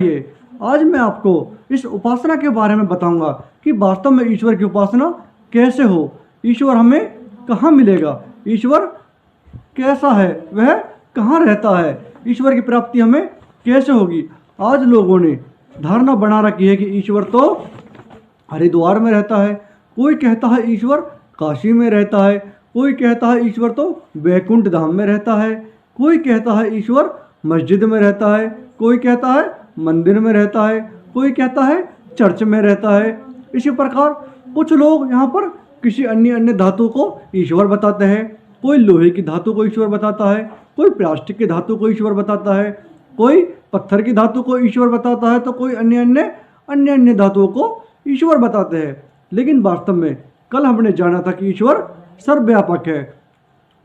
ये आज मैं आपको इस उपासना के बारे में बताऊंगा कि वास्तव में ईश्वर की उपासना कैसे हो। ईश्वर हमें कहाँ मिलेगा, ईश्वर कैसा है, वह कहाँ रहता है, ईश्वर की प्राप्ति हमें कैसे होगी। आज लोगों ने धारणा बना रखी है कि ईश्वर तो हरिद्वार में रहता है, कोई कहता है ईश्वर काशी में रहता है, कोई कहता है ईश्वर तो वैकुंठ धाम में रहता है, कोई कहता है ईश्वर मस्जिद में रहता है, कोई कहता है मंदिर में रहता है, कोई कहता है चर्च में रहता है। इसी प्रकार कुछ लोग यहाँ पर किसी अन्य अन्य धातु को ईश्वर बताते हैं। कोई लोहे की धातु को ईश्वर बताता है, कोई प्लास्टिक की धातु को ईश्वर बताता है, कोई पत्थर की धातु को ईश्वर बताता है, तो कोई अन्य अन्य धातुओं को ईश्वर बताते हैं। लेकिन वास्तव में कल हमने जाना था कि ईश्वर सर्वव्यापक है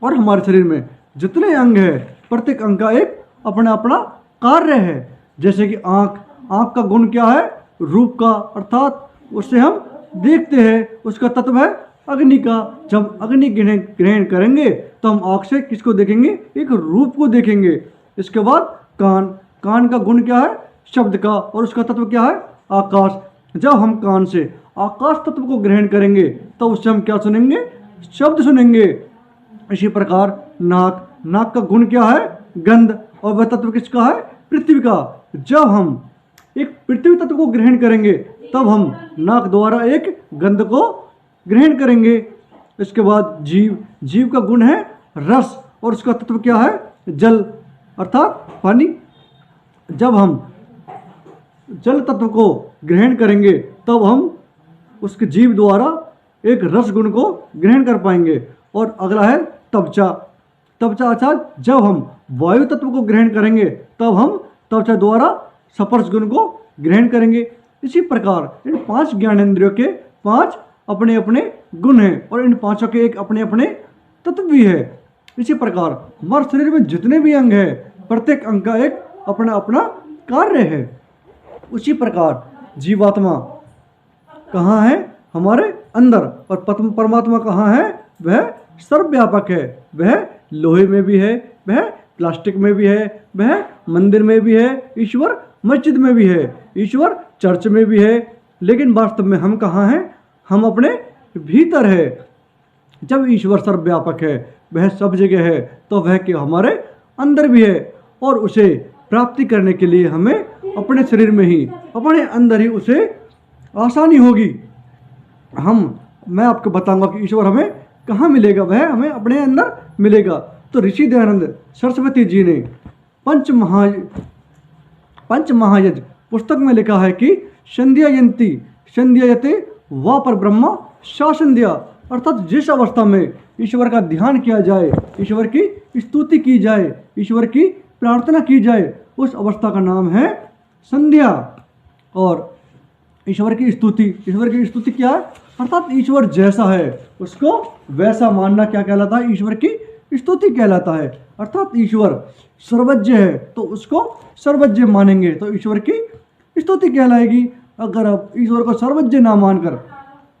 और हमारे शरीर में जितने अंग हैं प्रत्येक अंग का एक अपना अपना कार्य है। जैसे कि आँख का गुण क्या है, रूप का, अर्थात उससे हम देखते हैं, उसका तत्व है अग्नि का। जब अग्नि ग्रहण करेंगे तो हम आँख से किसको देखेंगे, एक रूप को देखेंगे। इसके बाद कान का गुण क्या है, शब्द का, और उसका तत्व क्या है, आकाश। जब हम कान से आकाश तत्व को ग्रहण करेंगे तो उससे हम क्या सुनेंगे, शब्द सुनेंगे। इसी प्रकार नाक का गुण क्या है, गंध, और वह तत्व किसका है, पृथ्वी का। जब हम एक पृथ्वी तत्व को ग्रहण करेंगे तब हम नाक द्वारा एक गंध को ग्रहण करेंगे। इसके बाद जीव का गुण है रस, और उसका तत्व क्या है, जल, अर्थात पानी। जब हम जल तत्व को ग्रहण करेंगे तब हम उसके जीव द्वारा एक रस गुण को ग्रहण कर पाएंगे। और अगला है त्वचा अर्थात जब हम वायु तत्व को ग्रहण करेंगे तब हम त्वचा द्वारा स्पर्श गुण को ग्रहण करेंगे। इसी प्रकार इन 5 ज्ञानेंद्रियों के 5 अपने अपने गुण हैं और इन 5 के एक अपने अपने तत्व भी है। इसी प्रकार हमारे शरीर में जितने भी अंग हैं प्रत्येक अंग का एक अपना अपना कार्य है। उसी प्रकार जीवात्मा कहाँ है, हमारे अंदर, और परमात्मा कहाँ है, वह सर्वव्यापक है। वह लोहे में भी है, वह प्लास्टिक में भी है, वह मंदिर में भी है, ईश्वर मस्जिद में भी है, ईश्वर चर्च में भी है। लेकिन वास्तव में हम कहाँ हैं, हम अपने भीतर है। जब ईश्वर सर्वव्यापक है, वह सब जगह है, तो वह क्या हमारे अंदर भी है। और उसे प्राप्ति करने के लिए हमें अपने शरीर में ही, अपने अंदर ही उसे आसानी होगी। मैं आपको बताऊंगा कि ईश्वर हमें कहाँ मिलेगा, वह हमें अपने अंदर मिलेगा। तो ऋषि दयानंद सरस्वती जी ने पंच महायज्ञ पुस्तक में लिखा है कि संध्यायते वा पर ब्रह्मा सा संध्या, अर्थात जिस अवस्था में ईश्वर का ध्यान किया जाए, ईश्वर की स्तुति की जाए, ईश्वर की प्रार्थना की जाए, उस अवस्था का नाम है संध्या। और ईश्वर की स्तुति क्या है, अर्थात ईश्वर जैसा है उसको वैसा मानना क्या कहलाता है, ईश्वर की स्तुति कहलाता है। अर्थात ईश्वर सर्वज्ञ है तो उसको सर्वज्ञ मानेंगे तो ईश्वर की स्तुति कहलाएगी। अगर आप ईश्वर को सर्वज्ञ ना मानकर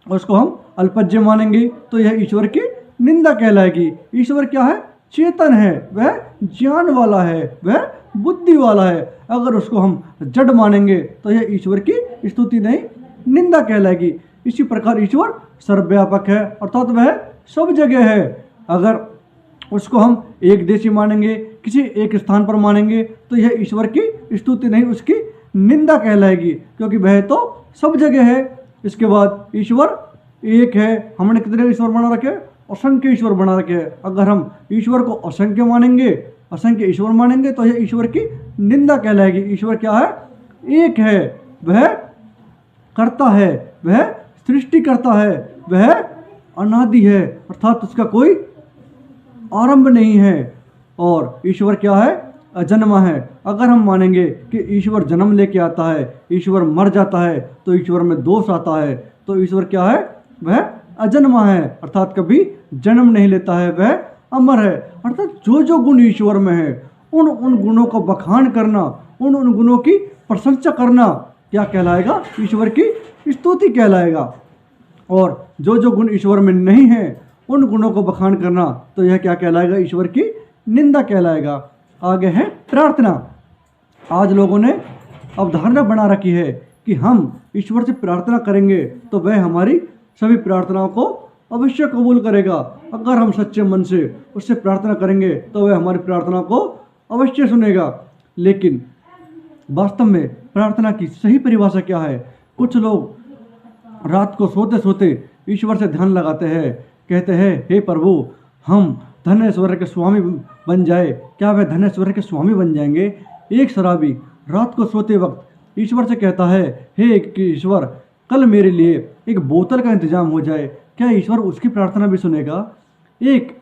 उसको हम अल्पज्ञ मानेंगे तो यह ईश्वर की निंदा कहलाएगी। ईश्वर क्या है, चेतन है, वह ज्ञान वाला है, वह बुद्धि वाला है। अगर उसको हम जड़ मानेंगे तो यह ईश्वर की स्तुति नहीं, निंदा कहलाएगी। इसी प्रकार ईश्वर सर्वव्यापक है, अर्थात वह सब जगह है। अगर उसको हम एक देशी मानेंगे, किसी एक स्थान पर मानेंगे, तो यह ईश्वर की स्तुति नहीं, उसकी निंदा कहलाएगी, क्योंकि वह तो सब जगह है। इसके बाद ईश्वर एक है। हमने कितने ईश्वर बना रखे, असंख्य ईश्वर बना रखे हैं। अगर हम ईश्वर को असंख्य ईश्वर मानेंगे तो यह ईश्वर की निंदा कहलाएगी। ईश्वर क्या है, एक है, वह करता है, वह सृष्टि करता है, वह अनादि है, अर्थात उसका कोई आरंभ नहीं है। और ईश्वर क्या है, अजन्मा है। अगर हम मानेंगे कि ईश्वर जन्म लेके आता है, ईश्वर मर जाता है, तो ईश्वर में दोष आता है। तो ईश्वर क्या है, वह अजन्मा है, अर्थात कभी जन्म नहीं लेता है, वह अमर है। अर्थात जो गुण ईश्वर में है उन गुणों को बखान करना, उन गुणों की प्रशंसा करना क्या कहलाएगा, ईश्वर की स्तुति कहलाएगा। और जो गुण ईश्वर में नहीं है उन गुणों को बखान करना तो यह क्या कहलाएगा, ईश्वर की निंदा कहलाएगा। आगे है प्रार्थना। आज लोगों ने अवधारणा बना रखी है कि हम ईश्वर से प्रार्थना करेंगे तो वह हमारी सभी प्रार्थनाओं को अवश्य कबूल करेगा। अगर हम सच्चे मन से उससे प्रार्थना करेंगे तो वह हमारी प्रार्थना को अवश्य सुनेगा। लेकिन वास्तव में प्रार्थना की सही परिभाषा क्या है? कुछ लोग रात को सोते सोते ईश्वर से ध्यान लगाते हैं, कहते हैं हे प्रभु हम धन ऐश्वर्य के स्वामी बन जाए। क्या वह धन ऐश्वर्य के स्वामी बन जाएंगे? एक शराबी रात को सोते वक्त ईश्वर से कहता है हे ईश्वर कल मेरे लिए एक बोतल का इंतजाम हो जाए। क्या ईश्वर उसकी प्रार्थना भी सुनेगा? एक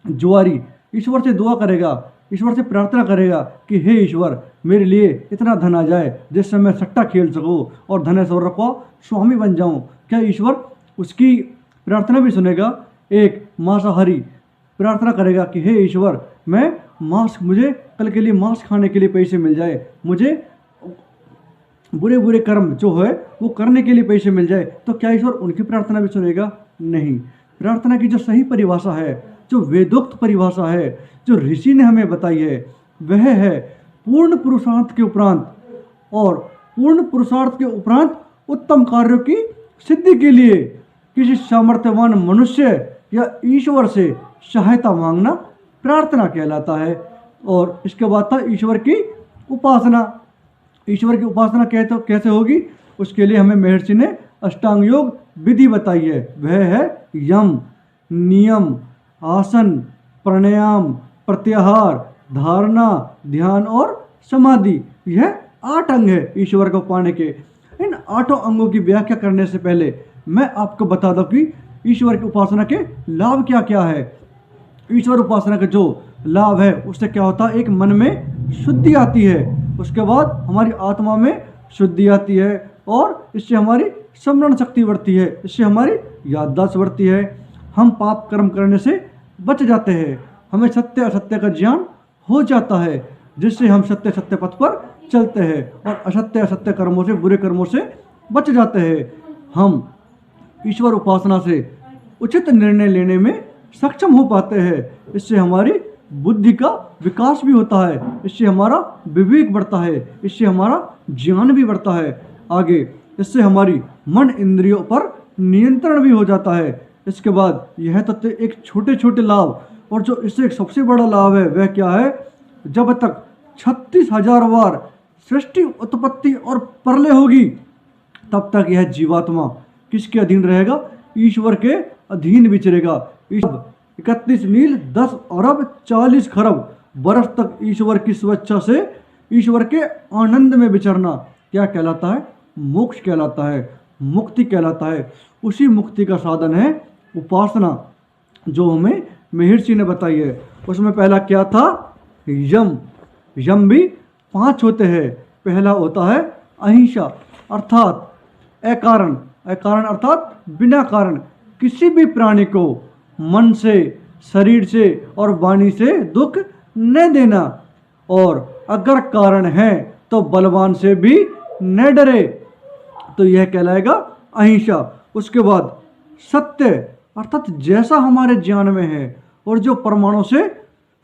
जुआरी ईश्वर से दुआ करेगा, ईश्वर से प्रार्थना करेगा कि हे ईश्वर मेरे लिए इतना धन आ जाए जिससे मैं सट्टा खेल सकूं और धन ऐश्वर्य को स्वामी बन जाऊं। क्या ईश्वर उसकी प्रार्थना भी सुनेगा? एक मांसाहारी प्रार्थना करेगा कि हे ईश्वर मुझे कल के लिए मांस खाने के लिए पैसे मिल जाए, मुझे बुरे बुरे कर्म जो है वो करने के लिए पैसे मिल जाए। तो क्या ईश्वर उनकी प्रार्थना भी सुनेगा? नहीं। प्रार्थना की जो सही परिभाषा है, जो वेदोक्त परिभाषा है, जो ऋषि ने हमें बताई है, वह है पूर्ण पुरुषार्थ के उपरांत और पूर्ण पुरुषार्थ के उपरांत उत्तम कार्यों की सिद्धि के लिए किसी सामर्थ्यवान मनुष्य या ईश्वर से सहायता मांगना प्रार्थना कहलाता है। और इसके बाद था ईश्वर की उपासना। ईश्वर की उपासना कैसे होगी? उसके लिए हमें महर्षि ने अष्टांग योग विधि बताई है। वह है यम, नियम, आसन, प्राणायाम, प्रत्याहार, धारणा, ध्यान और समाधि। यह 8 अंग है ईश्वर को पाने के। इन 8 अंगों की व्याख्या करने से पहले मैं आपको बता दूं कि ईश्वर की उपासना के लाभ क्या क्या है। ईश्वर उपासना का जो लाभ है उससे क्या होता है? एक मन में शुद्धि आती है, उसके बाद हमारी आत्मा में शुद्धि आती है और इससे हमारी स्मरण शक्ति बढ़ती है, इससे हमारी याददाश्त बढ़ती है। हम पाप कर्म करने से बच जाते हैं, हमें सत्य असत्य का ज्ञान हो जाता है जिससे हम सत्य सत्य पथ पर चलते हैं और असत्य असत्य कर्मों से, बुरे कर्मों से बच जाते हैं। हम ईश्वर उपासना से उचित निर्णय लेने में सक्षम हो पाते हैं। इससे हमारी बुद्धि का विकास भी होता है, इससे हमारा विवेक बढ़ता है, इससे हमारा ज्ञान भी बढ़ता है। आगे इससे हमारी मन इंद्रियों पर नियंत्रण भी हो जाता है। इसके बाद यह तो एक छोटे छोटे लाभ, और जो इससे एक सबसे बड़ा लाभ है वह क्या है? जब तक 36,000 बार सृष्टि उत्पत्ति और प्रलय होगी तब तक यह जीवात्मा किसके अधीन रहेगा? ईश्वर के अधीन विचरेगा। 31 मील 10 अरब 40 खरब बरस तक ईश्वर की स्वेच्छा से ईश्वर के आनंद में विचरना क्या कहलाता है? मोक्ष कहलाता है, मुक्ति कहलाता है। उसी मुक्ति का साधन है उपासना, जो हमें महर्षि ने बताई है। उसमें पहला क्या था? यम। यम भी 5 होते हैं। पहला होता है अहिंसा, अर्थात अकारण, अकारण अर्थात बिना कारण किसी भी प्राणी को मन से, शरीर से और वाणी से दुख न देना, और अगर कारण है तो बलवान से भी न डरे, तो यह कहलाएगा अहिंसा। उसके बाद सत्य, अर्थात जैसा हमारे ज्ञान में है और जो प्रमाणों से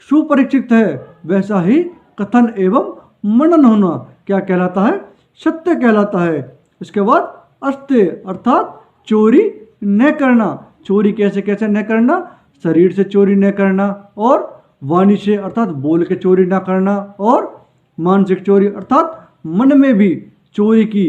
सुपरिचित है वैसा ही कथन एवं मनन होना क्या कहलाता है? सत्य कहलाता है। इसके बाद अस्त्य, अर्थात चोरी न करना। चोरी कैसे कैसे न करना? शरीर से चोरी न करना, और वाणी से अर्थात बोल के चोरी न करना, और मानसिक चोरी अर्थात मन में भी चोरी की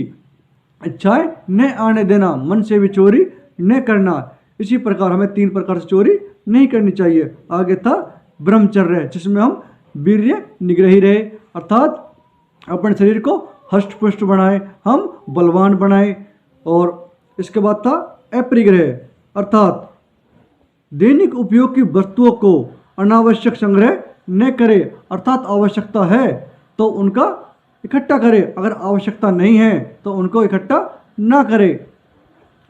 इच्छाएं न आने देना, मन से भी चोरी न करना। इसी प्रकार हमें 3 प्रकार से चोरी नहीं करनी चाहिए। आगे था ब्रह्मचर्य, जिसमें हम वीर्य निग्रही रहे, अर्थात अपने शरीर को हष्ट पुष्ट बनाए, हम बलवान बनाए। और इसके बाद था अपरिग्रह, अर्थात दैनिक उपयोग की वस्तुओं को अनावश्यक संग्रह न करे, अर्थात आवश्यकता है तो उनका इकट्ठा करे, अगर आवश्यकता नहीं है तो उनको इकट्ठा ना करे।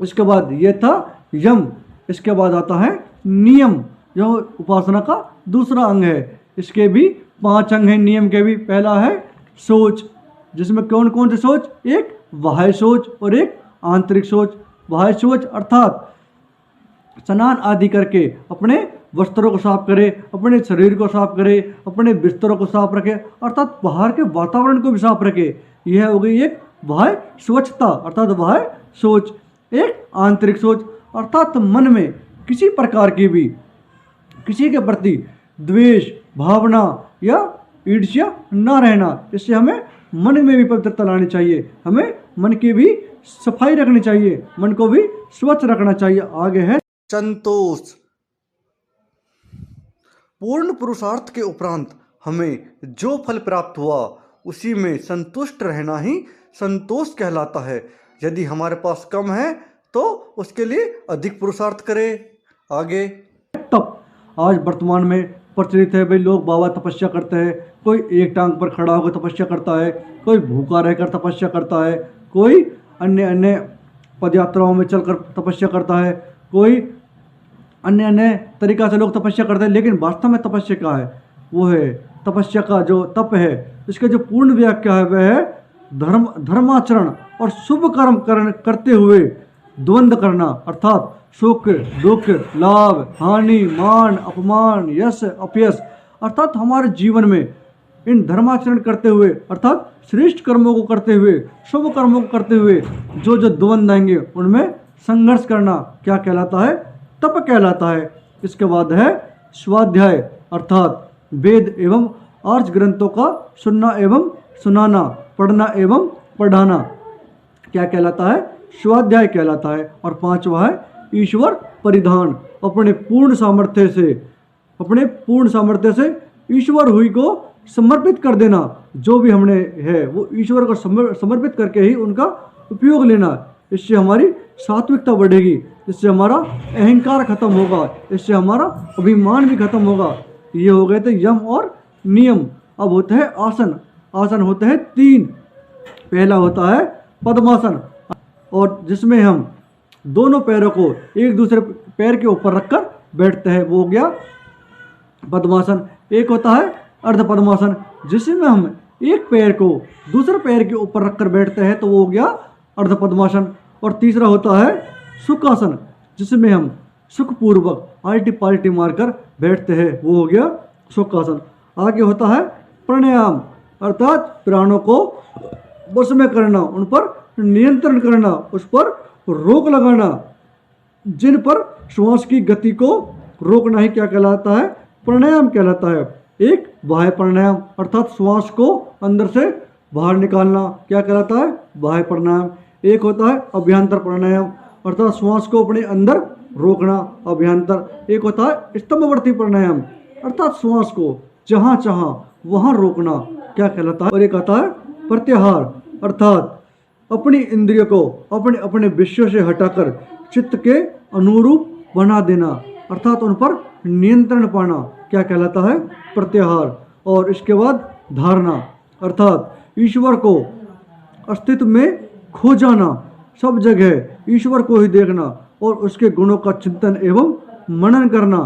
इसके बाद ये था यम। इसके बाद आता है नियम, जो उपासना का दूसरा अंग है। इसके भी 5 अंग हैं नियम के भी। पहला है सोच, जिसमें कौन कौन से सोच? एक बाह्य सोच और एक आंतरिक सोच। बाह्य सोच अर्थात स्नान आदि करके अपने वस्त्रों को साफ करे, अपने शरीर को साफ करे, अपने बिस्तरों को साफ रखे, अर्थात बाहर के वातावरण को भी साफ रखे। यह हो गई एक बाह्य स्वच्छता अर्थात बाह्य सोच। एक आंतरिक सोच अर्थात मन में किसी प्रकार की भी किसी के प्रति द्वेष भावना या ईर्ष्या न रहना। इससे हमें मन में भी पवित्रता लानी चाहिए, हमें मन की भी सफाई रखनी चाहिए, मन को भी स्वच्छ रखना चाहिए। आगे है संतोष। पूर्ण पुरुषार्थ के उपरांत हमें जो फल प्राप्त हुआ उसी में संतुष्ट रहना ही संतोष कहलाता है। यदि हमारे पास कम है तो उसके लिए अधिक पुरुषार्थ करें। आगे तप आज वर्तमान में प्रचलित है भाई, लोग बाबा तपस्या करते हैं। कोई एक टांग पर खड़ा होकर तपस्या करता है, कोई भूखा रहकर तपस्या करता है, कोई अन्य अन्य पदयात्राओं में चलकर तपस्या करता है, कोई अन्य अन्य तरीका से लोग तपस्या करते हैं। लेकिन वास्तव में तपस्या क्या है? वो है तपस्या का जो तप है, इसका जो पूर्ण व्याख्या है वह है धर्माचरण और शुभ कर्म करते हुए द्वंद्व करना, अर्थात सुख दुख लाभ हानि मान अपमान यश अपयश, अर्थात हमारे जीवन में इन धर्माचरण करते हुए अर्थात श्रेष्ठ कर्मों को करते हुए शुभ कर्मों को करते हुए जो जो द्वंद्व आएंगे उनमें संघर्ष करना क्या कहलाता है? तप कहलाता है। इसके बाद है स्वाध्याय अर्थात वेद एवं आर्ष ग्रंथों का सुनना एवं सुनाना, पढ़ना एवं पढ़ाना क्या कहलाता है? स्वाध्याय कहलाता है। और पांचवा है ईश्वर परिधान, अपने पूर्ण सामर्थ्य से ईश्वर हुई को समर्पित कर देना। जो भी हमने है वो ईश्वर को समर्पित करके ही उनका उपयोग लेना। इससे हमारी सात्विकता बढ़ेगी, इससे हमारा अहंकार खत्म होगा, इससे हमारा अभिमान भी खत्म होगा। ये हो गए थे यम और नियम। अब होता है आसन। आसन होते हैं 3। पहला होता है पद्मासन, और जिसमें हम दोनों पैरों को एक दूसरे पैर के ऊपर रखकर बैठते हैं, वो हो गया पद्मासन। एक होता है अर्ध पद्मासन, जिसमें हम एक पैर को दूसरे पैर के ऊपर रखकर बैठते हैं, तो वो हो गया अर्ध पद्मासन। और तीसरा होता है सुखासन, जिसमें हम सुखपूर्वक आल्टी पाल्टी मारकर बैठते हैं, वो हो गया सुखासन। आगे होता है प्राणायाम, अर्थात प्राणों को वश में करना, उन पर नियंत्रण करना, उस पर रोक लगाना। जिन पर श्वास की गति को रोकना ही क्या कहलाता है? प्राणायाम कहलाता है। एक बाह्य प्राणायाम अर्थात श्वास को अंदर से बाहर निकालना क्या कहलाता है? बाह्य प्राणायाम। एक होता है अभ्यंतर प्राणायाम अर्थात श्वास को अपने अंदर रोकना, अभ्यंतर। एक होता है स्तंभवर्ती प्राणायाम अर्थात श्वास को जहाँ चाहाँ वहाँ रोकना क्या कहलाता है? और एक आता है प्रत्याहार अर्थात अपनी इंद्रियों को अपने अपने विषयों से हटाकर चित्त के अनुरूप बना देना, अर्थात उन पर नियंत्रण पाना क्या कहलाता है? प्रत्याहार। और इसके बाद धारणा अर्थात ईश्वर को अस्तित्व में खो जाना, सब जगह ईश्वर को ही देखना और उसके गुणों का चिंतन एवं मनन करना,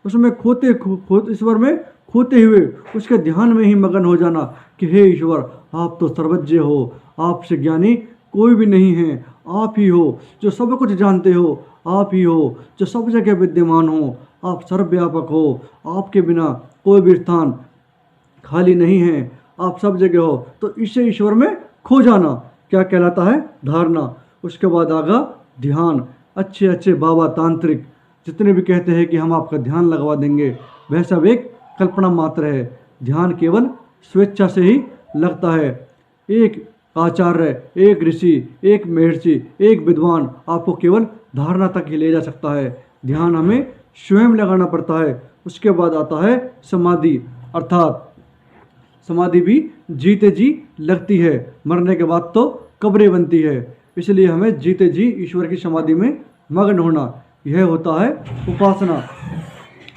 उसमें ईश्वर में खोते हुए उसके ध्यान में ही मगन हो जाना कि हे ईश्वर, आप तो सर्वज्ञ हो, आपसे ज्ञानी कोई भी नहीं है, आप ही हो जो सब कुछ जानते हो, आप ही हो जो सब जगह विद्यमान हो, आप सर्वव्यापक हो, आपके बिना कोई भी स्थान खाली नहीं है, आप सब जगह हो। तो इससे ईश्वर में खो जाना क्या कहलाता है? धारणा। उसके बाद आगा ध्यान। अच्छे अच्छे बाबा तांत्रिक जितने भी कहते हैं कि हम आपका ध्यान लगवा देंगे, वह सब एक कल्पना मात्र है। ध्यान केवल स्वेच्छा से ही लगता है। एक आचार्य, एक ऋषि, एक महर्षि, एक विद्वान आपको केवल धारणा तक ही ले जा सकता है। ध्यान हमें स्वयं लगाना पड़ता है। उसके बाद आता है समाधि अर्थात समाधि भी जीते जी लगती है, मरने के बाद तो कब्रें बनती है। इसलिए हमें जीते जी ईश्वर की समाधि में मग्न होना, यह होता है उपासना।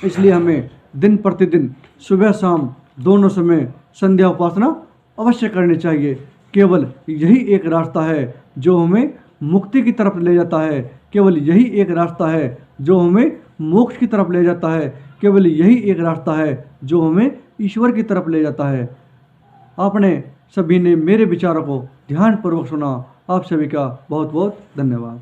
इसलिए हमें दिन प्रतिदिन सुबह शाम दोनों समय संध्या उपासना अवश्य करनी चाहिए। केवल यही एक रास्ता है जो हमें मुक्ति की तरफ ले जाता है, केवल यही एक रास्ता है जो हमें मोक्ष की तरफ ले जाता है, केवल यही एक रास्ता है जो हमें ईश्वर की तरफ ले जाता है। आपने सभी ने मेरे विचारों को ध्यानपूर्वक सुना। आप सभी का बहुत बहुत धन्यवाद।